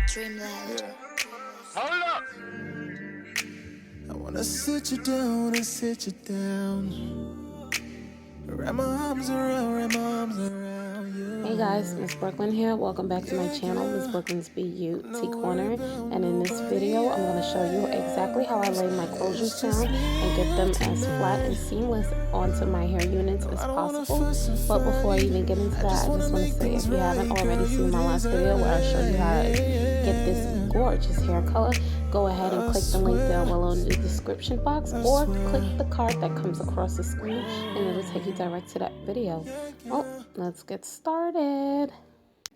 Dreamland. Yeah. Hold up! I wanna sit you down and sit you down. Wrap my arms around you. Hey guys, Miss Brooklyn here. Welcome back to my channel, Miss Brooklyn's BeYouty-Corner. And in this video, I'm going to show you exactly how I lay my closures down and get them as flat and seamless onto my hair units as possible. But before I even get into that, I just want to say, if you haven't already seen my last video where I show you how to get this gorgeous hair color, go ahead and click the link down below in the description box, or click the card that comes across the screen and it'll take you direct to that video. Well, let's get started.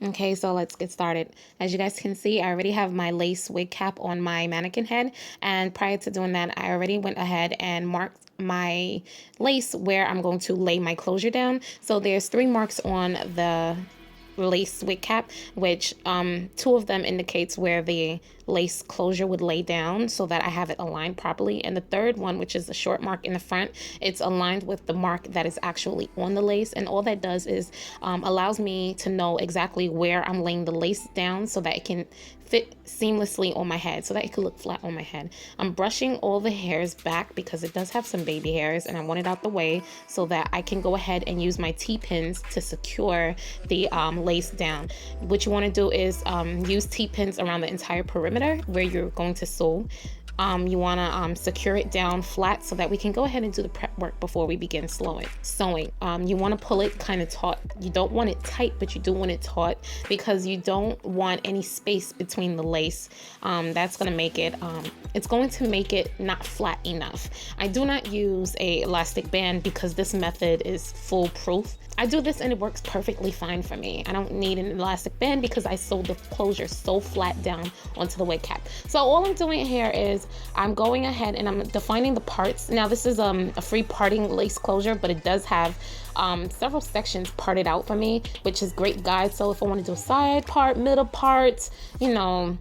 Okay, so let's get started. As you guys can see, I already have my lace wig cap on my mannequin head, and prior to doing that, I already went ahead and marked my lace where I'm going to lay my closure down. So there's 3 marks on the lace wig cap, which 2 of them indicates where the lace closure would lay down so that I have it aligned properly, and the 3rd one, which is a short mark in the front, it's aligned with the mark that is actually on the lace. And all that does is allows me to know exactly where I'm laying the lace down so that it can fit seamlessly on my head, so that it could look flat on my head. I'm brushing all the hairs back because it does have some baby hairs, and I want it out the way so that I can go ahead and use my T-pins to secure the lace down. What you want to do is use T-pins around the entire perimeter where you're going to sew. You want to secure it down flat so that we can go ahead and do the prep work before we begin sewing. You want to pull it kind of taut. You don't want it tight, but you do want it taut because you don't want any space between the lace. That's going to make it, it's going to make it not flat enough. I do not use a elastic band because this method is foolproof. I do this and it works perfectly fine for me. I don't need an elastic band because I sewed the closure so flat down onto the wig cap. So all I'm doing here is I'm going ahead and I'm defining the parts. Now this is a free parting lace closure, but it does have several sections parted out for me, which is great guide. So if I want to do a side part, middle part, you know,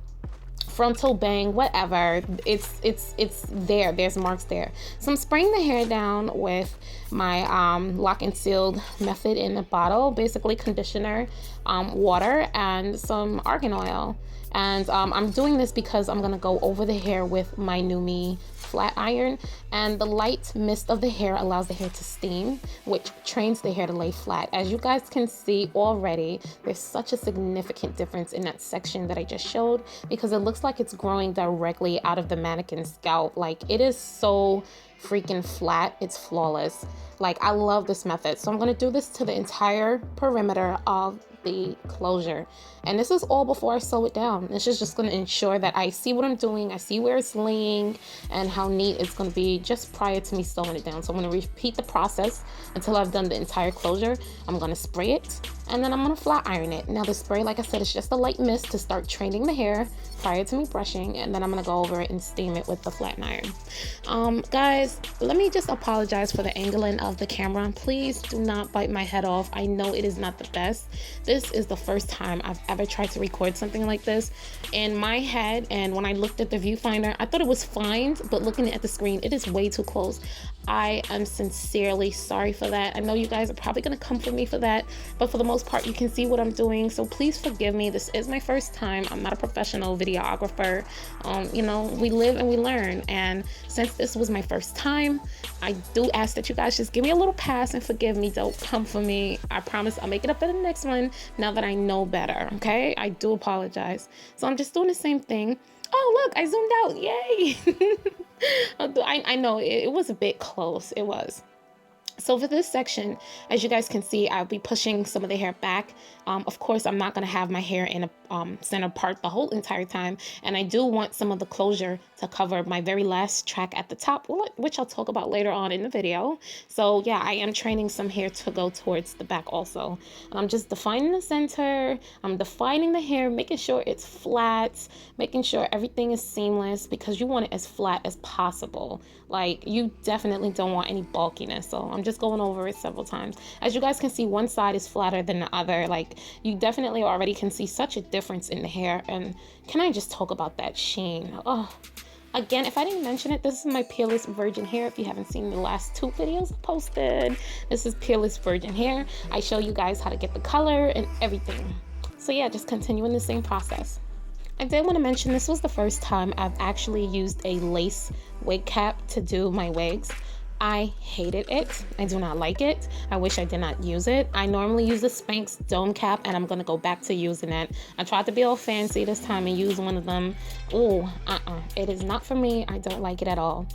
frontal bang, whatever, it's there. There's marks there. So I'm spraying the hair down with my lock and sealed method in a bottle, basically conditioner, water, and some argan oil. And I'm doing this because I'm gonna go over the hair with my NUME flat iron, and the light mist of the hair allows the hair to steam, which trains the hair to lay flat. As you guys can see already, there's such a significant difference in that section that I just showed, because it looks like it's growing directly out of the mannequin's scalp. Like, it is so freaking flat, it's flawless. Like, I love this method. So I'm going to do this to the entire perimeter of the closure, and this is all before I sew it down. This is just going to ensure that I see what I'm doing, I see where it's laying, and how neat it's going to be just prior to me sewing it down. So I'm going to repeat the process until I've done the entire closure. I'm going to spray it, and then I'm going to flat iron it. Now the spray, like I said, is just a light mist to start training the hair prior to me brushing, and then I'm going to go over it and steam it with the flat iron. Guys, let me just apologize for the angling of the camera. Please do not bite my head off. I know it is not the best. This is the first time I've ever tried to record something like this in my head, and when I looked at the viewfinder, I thought it was fine, but looking at the screen, it is way too close. I am sincerely sorry for that. I know you guys are probably going to come for me for that, but for the most part, you can see what I'm doing, so please forgive me. This is my first time. I'm not a professional videographer. You know, we live and we learn, and since this was my first time, I do ask that you guys just give me a little pass and forgive me. Don't come for me. I promise I'll make it up in the next one now that I know better, okay? I do apologize. So I'm just doing the same thing. Oh, look, I zoomed out. Yay. I know it was a bit close. It was. So for this section, as you guys can see, I'll be pushing some of the hair back. Of course, I'm not going to have my hair in a center part the whole entire time. And I do want some of the closure to cover my very last track at the top, which I'll talk about later on in the video. So yeah, I am training some hair to go towards the back also. I'm just defining the center. I'm defining the hair, making sure it's flat, making sure everything is seamless, because you want it as flat as possible. Like, you definitely don't want any bulkiness. So I'm just going over it several times. As you guys can see, one side is flatter than the other. Like, you definitely already can see such a difference in the hair. And can I just talk about that sheen? Oh, again, if I didn't mention it, this is my Peerless Virgin hair. If you haven't seen the last 2 videos posted, this is Peerless Virgin hair. I show you guys how to get the color and everything. So yeah, just continuing the same process. I did want to mention this was the first time I've actually used a lace wig cap to do my wigs. I hated it. I do not like it. I wish I did not use it. I normally use the Spanx dome cap, and I'm going to go back to using it. I tried to be all fancy this time and use one of them. Oh, it is not for me. I don't like it at all.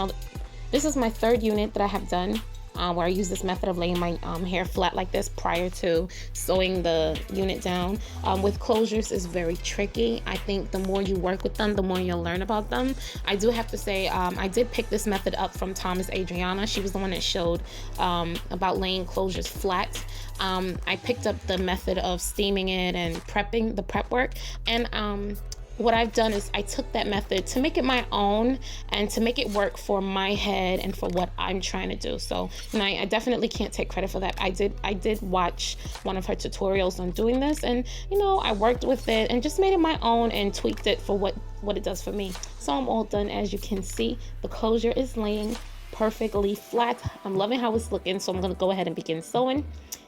This is my third unit that I have done. Where I use this method of laying my hair flat like this prior to sewing the unit down. With closures is very tricky. I think the more you work with them, the more you'll learn about them. I do have to say, I did pick this method up from Thomas Adriana. She was the one that showed about laying closures flat. I picked up the method of steaming it and prepping, the prep work, and what I've done is I took that method to make it my own and to make it work for my head and for what I'm trying to do. So, you know, I definitely can't take credit for that. I did watch one of her tutorials on doing this, and you know, I worked with it and just made it my own and tweaked it for what it does for me. So I'm all done. As you can see, the closure is laying perfectly flat. I'm loving how it's looking, so I'm going to go ahead and begin sewing.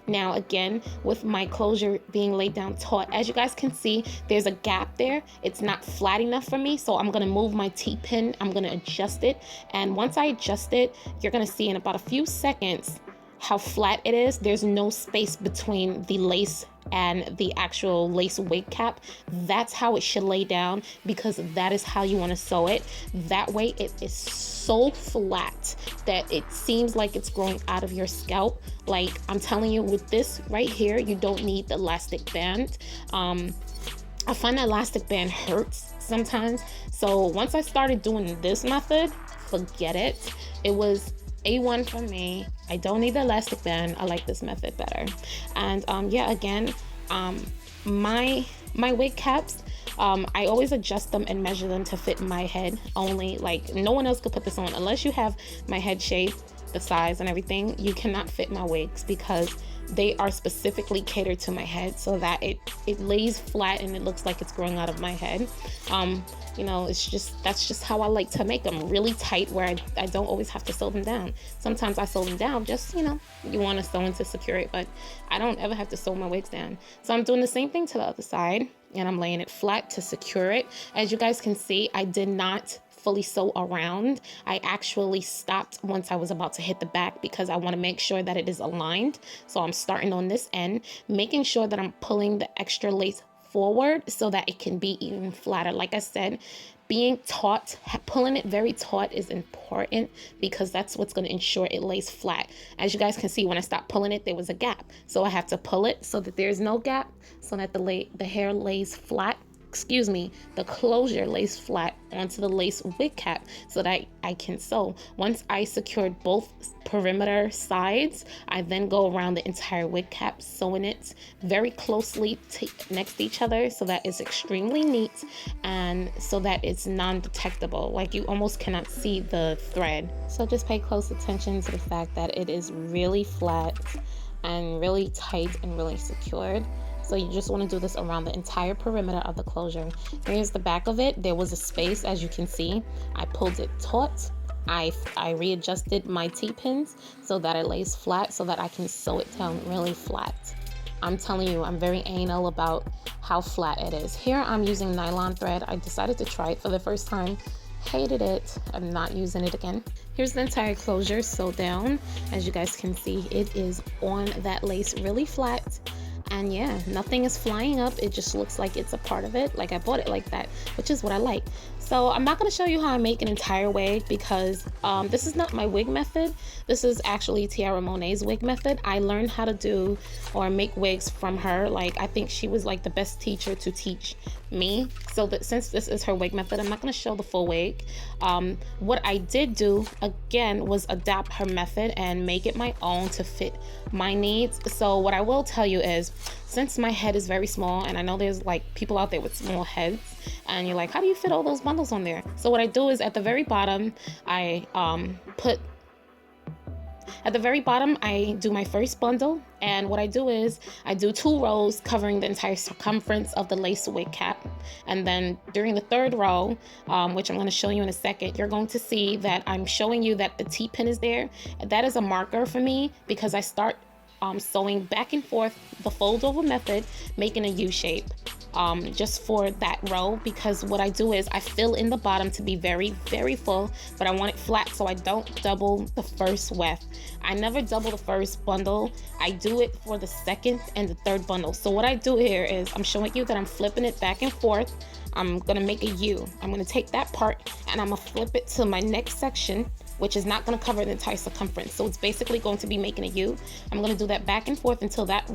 Now again, with my closure being laid down taut, as you guys can see, there's a gap there. It's not flat enough for me, so I'm gonna move my T-pin. I'm gonna adjust it, and once I adjust it, you're gonna see in about a few seconds how flat it is. There's no space between the lace and the actual lace wig cap. That's how it should lay down, because that is how you want to sew it. That way it is so flat that it seems like it's growing out of your scalp. Like, I'm telling you, with this right here, you don't need the elastic band. I find that elastic band hurts sometimes. So once I started doing this method, forget it. It was A1 for me. I don't need the elastic band. I like this method better. And yeah, again, my wig caps, I always adjust them and measure them to fit my head only. Like, no one else could put this on unless you have my head shape, the size and everything. You cannot fit my wigs because they are specifically catered to my head so that it lays flat and it looks like it's growing out of my head. You know, that's just how I like to make them, really tight, where I don't always have to sew them down. Sometimes I sew them down, just, you know, you want to sew in to secure it, but I don't ever have to sew my wigs down. So I'm doing the same thing to the other side, and I'm laying it flat to secure it. As you guys can see, I did not fully sew around. I actually stopped once I was about to hit the back because I want to make sure that it is aligned. So I'm starting on this end, making sure that I'm pulling the extra lace forward so that it can be even flatter. Like I said, being taut, pulling it very taut is important because that's what's going to ensure it lays flat. As you guys can see, when I stopped pulling it, there was a gap. So I have to pull it so that there's no gap, so that the hair lays flat. Excuse me, the closure lays flat onto the lace wig cap so that I can sew. Once I secured both perimeter sides, I then go around the entire wig cap, sewing it very closely next to each other so that it's extremely neat and so that it's non-detectable. Like, you almost cannot see the thread. So just pay close attention to the fact that it is really flat and really tight and really secured. So you just want to do this around the entire perimeter of the closure. Here's the back of it. There was a space, as you can see. I pulled it taut. I readjusted my T-pins so that it lays flat so that I can sew it down really flat. I'm telling you, I'm very anal about how flat it is. Here I'm using nylon thread. I decided to try it for the first time. Hated it. I'm not using it again. Here's the entire closure sewed down. As you guys can see, it is on that lace really flat. And yeah, nothing is flying up. It just looks like it's a part of it. Like, I bought it like that, which is what I like. So I'm not going to show you how I make an entire wig because this is not my wig method. This is actually Tiara Monet's wig method. I learned how to do or make wigs from her. Like, I think she was like the best teacher to teach me. So that since this is her wig method, I'm not going to show the full wig. What I did do again was adapt her method and make it my own to fit my needs. So what I will tell you is, since my head is very small, and I know there's like people out there with small heads, and you're like, how do you fit all those bundles on there? So what I do is at the very bottom, I do my first bundle, and what I do is I do 2 rows covering the entire circumference of the lace wig cap, and then during the 3rd row, which I'm going to show you in a second, you're going to see that I'm showing you that the T-pin is there. That is a marker for me because I start sewing back and forth the fold over method, making a U shape. just for that row, because what I do is I fill in the bottom to be very, very full, but I want it flat so I don't double the first weft. I never double the first bundle. I do it for the second and the third bundle. So what I do here is I'm showing you that I'm flipping it back and forth. I'm gonna make a U. I'm gonna take that part and I'm gonna flip it to my next section, which is not gonna cover the entire circumference. So it's basically going to be making a U. I'm gonna do that back and forth until that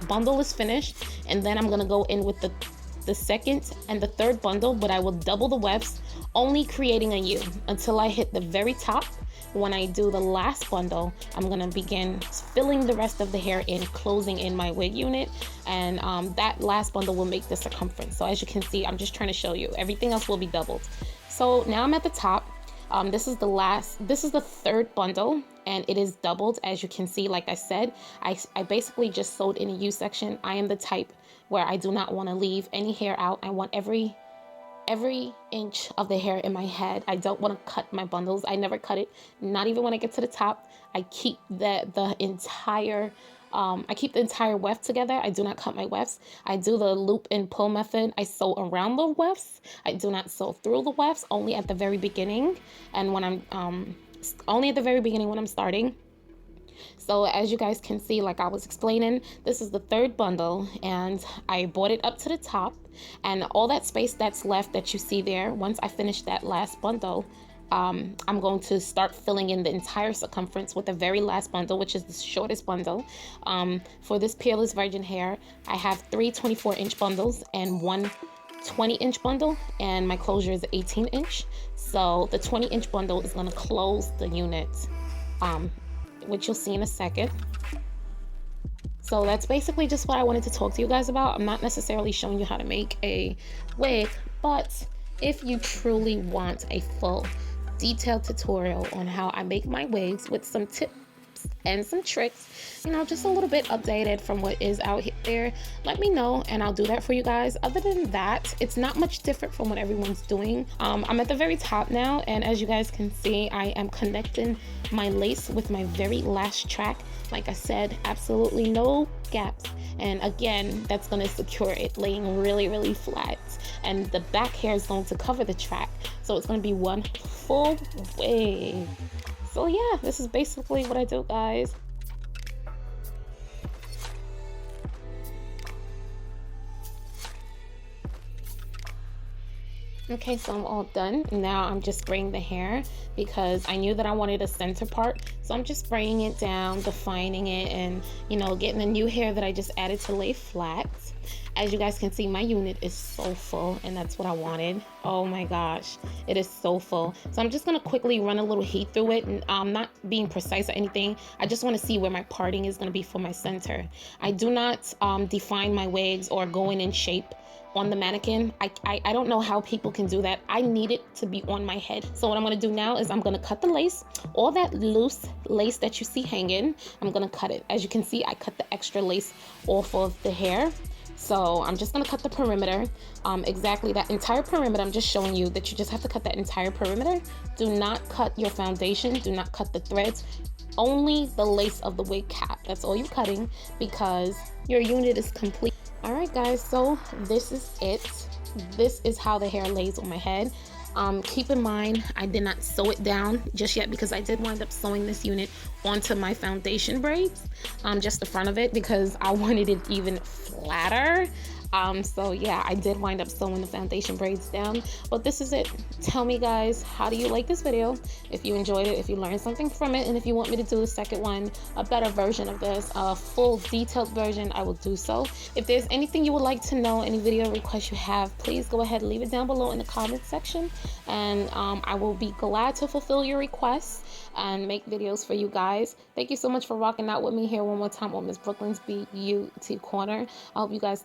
bundle is finished. And then I'm gonna go in with the second and the third bundle, but I will double the wefts, only creating a U until I hit the very top. When I do the last bundle, I'm gonna begin filling the rest of the hair in, closing in my wig unit, and that last bundle will make the circumference. So as you can see, I'm just trying to show you, everything else will be doubled. So now I'm at the top. This is the third bundle, and it is doubled. As you can see, like I said, I basically just sewed in a U section. I am the type where I do not want to leave any hair out. I want every inch of the hair in my head. I don't want to cut my bundles. I never cut it, not even when I get to the top. I keep the entire weft together. I do not cut my wefts. I do the loop and pull method. I sew around the wefts. I do not sew through the wefts, only at the very beginning, and when I'm only at the very beginning when I'm starting. So as you guys can see, like I was explaining, this is the third bundle, and I brought it up to the top, and all that space that's left that you see there, once I finish that last bundle, I'm going to start filling in the entire circumference with the very last bundle, which is the shortest bundle. For this Peerless Virgin hair, I have 3 24-inch bundles and 1 20-inch bundle, and my closure is 18-inch. So the 20-inch bundle is going to close the unit, which you'll see in a second. So that's basically just what I wanted to talk to you guys about. I'm not necessarily showing you how to make a wig, but if you truly want a full detailed tutorial on how I make my wigs with some tips and some tricks, you know, just a little bit updated from what is out there, let me know and I'll do that for you guys. Other than that, it's not much different from what everyone's doing. I'm at the very top now, and as you guys can see, I am connecting my lace with my very last track. Like I said, absolutely no gaps, and again, that's going to secure it laying really, really flat, and the back hair is going to cover the track, so it's going to be one full wig. So yeah, this is basically what I do, guys. Okay, so I'm all done. Now I'm just spraying the hair because I knew that I wanted a center part. So I'm just spraying it down, defining it, and, you know, getting the new hair that I just added to lay flat. As you guys can see, my unit is so full, and that's what I wanted. Oh my gosh, it is so full. So I'm just gonna quickly run a little heat through it, and I'm not being precise or anything. I just want to see where my parting is gonna be for my center. I do not define my wigs or go in shape on the mannequin. I don't know how people can do that. I need it to be on my head. So what I'm gonna do now is I'm gonna cut the lace. All that loose lace that you see hanging, I'm gonna cut it. As you can see, I cut the extra lace off of the hair. So I'm just gonna cut the perimeter, exactly that entire perimeter. I'm just showing you that you just have to cut that entire perimeter. Do not cut your foundation, do not cut the threads, only the lace of the wig cap. That's all you're cutting, because your unit is complete. All right guys, so this is it. This is how the hair lays on my head. Keep in mind, I did not sew it down just yet because I did wind up sewing this unit onto my foundation braids, just the front of it, because I wanted it even flatter. So yeah, I did wind up sewing the foundation braids down, but this is it. Tell me guys, how do you like this video? If you enjoyed it, if you learned something from it, and if you want me to do a second one, a better version of this, a full detailed version, I will do so. If there's anything you would like to know, any video requests you have, please go ahead and leave it down below in the comment section, and I will be glad to fulfill your requests and make videos for you guys. Thank you so much for rocking out with me here one more time on Miss Brooklyn's BeYouty-Corner. I hope you guys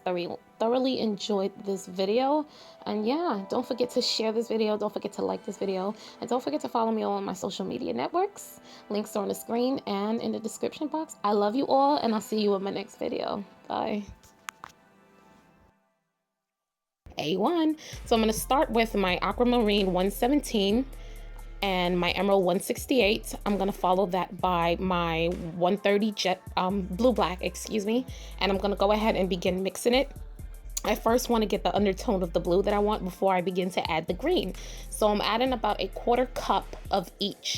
thoroughly enjoyed this video, and yeah, don't forget to share this video, don't forget to like this video, and don't forget to follow me on my social media networks. Links are on the screen and in the description box. I love you all, and I'll see you in my next video. Bye. A1. So I'm going to start with my aquamarine 117 and my emerald 168. I'm going to follow that by my 130 jet blue black, excuse me, and I'm going to go ahead and begin mixing it. I first want to get the undertone of the blue that I want before I begin to add the green. So I'm adding about a 1/4 cup of each